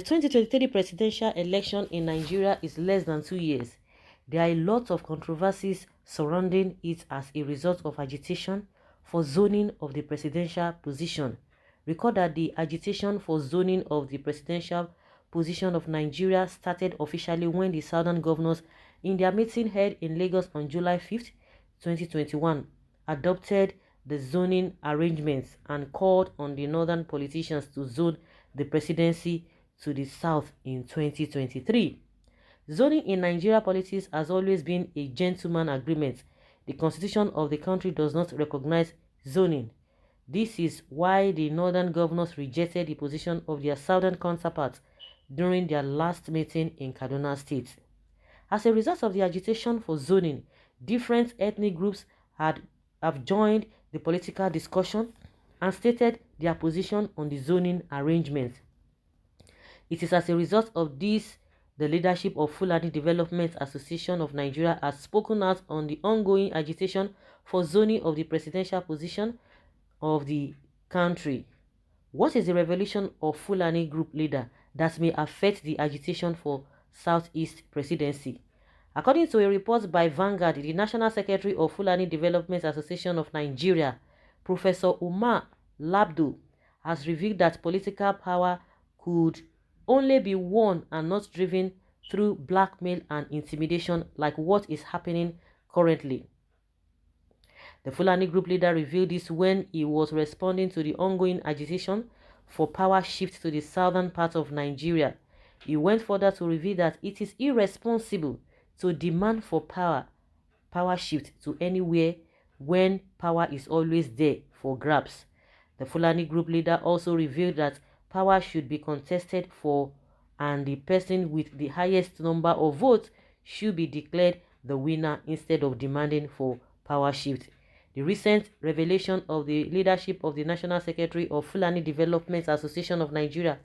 2023 presidential election in Nigeria is less than 2 years. There are a lot of controversies surrounding it as a result of agitation for zoning of the presidential position. Recall that the agitation for zoning of the presidential position of Nigeria started officially when the southern governors, in their meeting held in Lagos on July 5th, 2021, adopted the zoning arrangements and called on the northern politicians to zone the presidency to the south in 2023. Zoning in Nigeria politics has always been a gentleman agreement. The constitution of the country does not recognize zoning. This is why the northern governors rejected the position of their southern counterparts during their last meeting in Kaduna State. As a result of the agitation for zoning, different ethnic groups have joined the political discussion and stated their position on the zoning arrangements. It is as a result of this the leadership of Fulani Development Association of Nigeria has spoken out on the ongoing agitation for zoning of the presidential position of the country. What is the revelation of Fulani group leader that may affect the agitation for Southeast presidency? According to a report by Vanguard, the National Secretary of Fulani Development Association of Nigeria, Professor Umar Labdo, has revealed that political power could only be won and not driven through blackmail and intimidation like what is happening currently. The Fulani group leader revealed this when he was responding to the ongoing agitation for power shift to the southern part of Nigeria. He went further to reveal that it is irresponsible to demand for power shift to anywhere when power is always there for grabs. The Fulani group leader also revealed that power should be contested for and the person with the highest number of votes should be declared the winner instead of demanding for power shift. The recent revelation of the leadership of the National Secretary of Fulani Development Association of Nigeria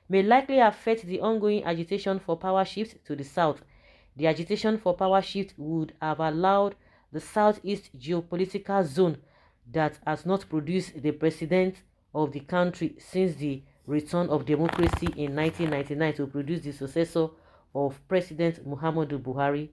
may likely affect the ongoing agitation for power shift to the south. The agitation for power shift would have allowed the southeast geopolitical zone that has not produced the president of the country since the return of democracy in 1999 to produce the successor of President Muhammadu Buhari.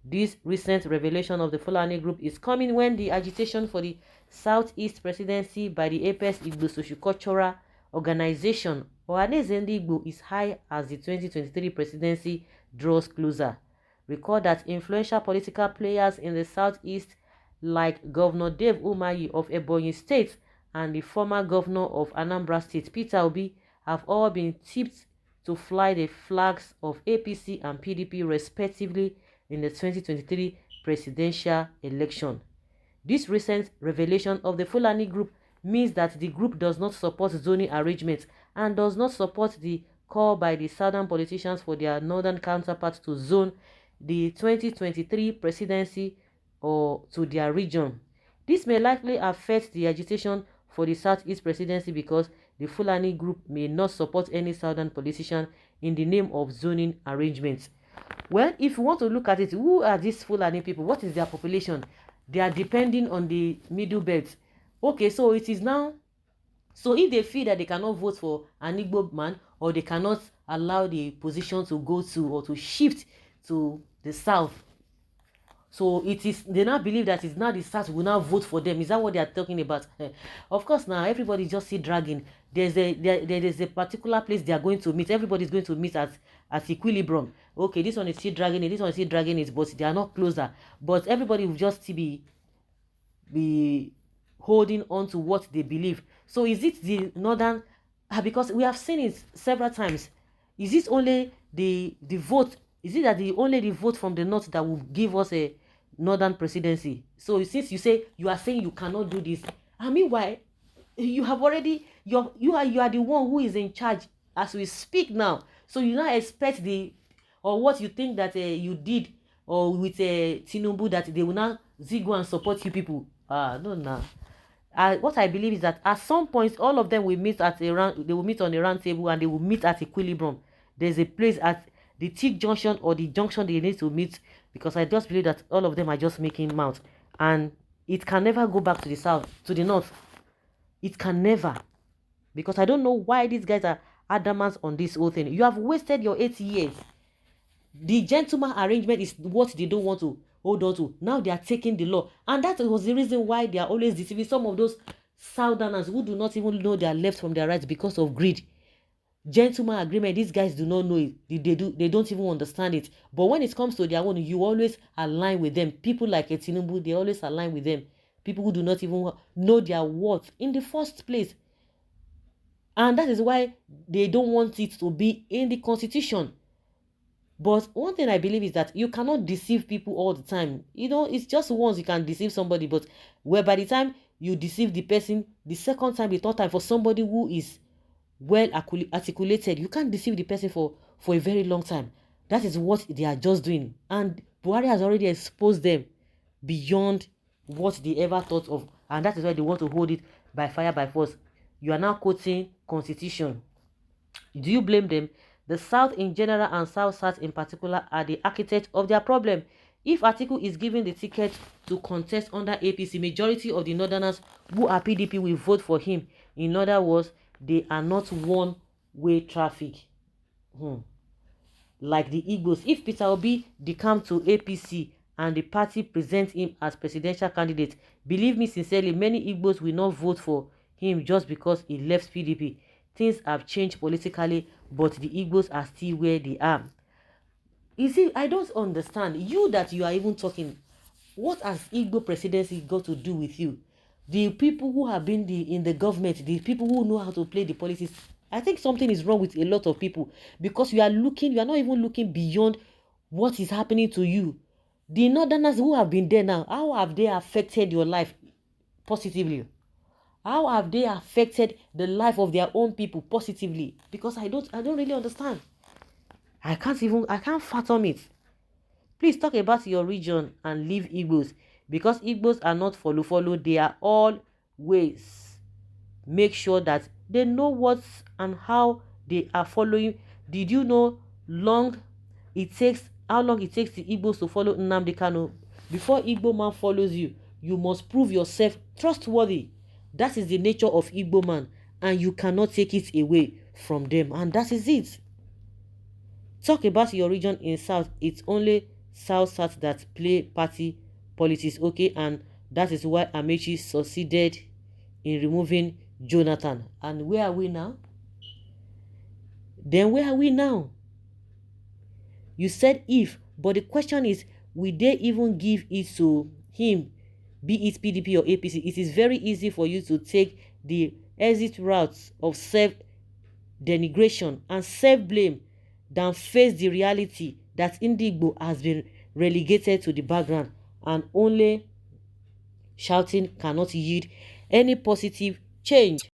This recent revelation of the Fulani group is coming when the agitation for the Southeast presidency by the Apex Igbo Sociocultural Organization Ohaneze Ndi Igbo is high as the 2023 presidency draws closer. Recall that influential political players in the Southeast like Governor Dave Umahi of Ebonyi State and the former governor of Anambra State, Peter Obi, have all been tipped to fly the flags of APC and PDP respectively in the 2023 presidential election. This recent revelation of the Fulani group means that the group does not support zoning arrangements and does not support the call by the southern politicians for their northern counterparts to zone the 2023 presidency or to their region. This may likely affect the agitation for the Southeast presidency because the Fulani group may not support any southern politician in the name of zoning arrangements. Well, if you want to look at it, who are these Fulani people? What is their population? They are depending on the middle belt. Okay, so it is now. So if they feel that they cannot vote for an Igbo man or they cannot allow the position to go to or to shift to the south, so it is they now believe that it's now the south will now vote for them. Is that what they are talking about? Of course, now everybody just see dragging. There is a particular place they are going to meet. Everybody is going to meet at equilibrium. Okay, this one is still dragging it, this one is still dragging it, but they are not closer. But everybody will just be holding on to what they believe. So is it the northern? Because we have seen it several times. Is it only the vote? Is it that only the vote from the north that will give us a northern presidency? So since you are saying you cannot do this, I mean, why? You have already you are the one who is in charge as we speak now. So you now expect what you think that you did or with Tinubu that they will now go and support you people. No. What I believe is that at some point all of them will meet on a round table and they will meet at equilibrium. There's a place at the T junction or the junction they need to meet, because I just believe that all of them are just making mouth and it can never go back to the south, to the north. It can never, because I don't know why these guys are adamant on this whole thing. You have wasted your 8 years. The gentleman arrangement is what they don't want to hold on to. Now they are taking the law. And that was the reason why they are always deceiving some of those Southerners who do not even know their left from their right because of greed. Gentleman agreement, these guys do not know it. They don't even understand it. But when it comes to their own, you always align with them. People like Tinubu, they always align with them. People who do not even know their worth in the first place. And that is why they don't want it to be in the constitution. But one thing I believe is that you cannot deceive people all the time. You know, it's just once you can deceive somebody, but where by the time you deceive the person, the second time, the third time, for somebody who is well articulated, you can't deceive the person for a very long time. That is what they are just doing. And Buhari has already exposed them beyond what they ever thought of. And that is why they want to hold it by fire, by force. You are now quoting constitution. Do you blame them? The South in general and South in particular are the architects of their problem. If Atiku is given the ticket to contest under APC, majority of the Northerners who are PDP will vote for him. In other words, they are not one-way traffic. Like the Igbos. If Peter Obi decamp to APC and the party presents him as presidential candidate, believe me sincerely, many Igbos will not vote for him just because he left PDP. Things have changed politically, but the Igbos are still where they are. You see, I don't understand. You that you are even talking, what has Igbo presidency got to do with you? The people who have been in the government, the people who know how to play the policies, I think something is wrong with a lot of people because you are not even looking beyond what is happening to you. The Northerners who have been there now, how have they affected your life positively? How have they affected the life of their own people positively? Because I don't really understand. I can't fathom it. Please talk about your region and leave Igbos. Because Igbos are not follow. They are always make sure that they know what and how they are following. Did you know how long it takes the Igbos to follow Nnamdi Kanu? Before Igbo man follows you, you must prove yourself trustworthy. That is the nature of Igbo man, and you cannot take it away from them. And that is it. Talk about your region in South. It's only South that play party politics, okay? And that is why Amechi succeeded in removing Jonathan. And where are we now? Then where are we now? You said if, but the question is, will they even give it to him, be it PDP or APC? It is very easy for you to take the exit routes of self-denigration and self-blame than face the reality that Igbo has been relegated to the background, and only shouting cannot yield any positive change.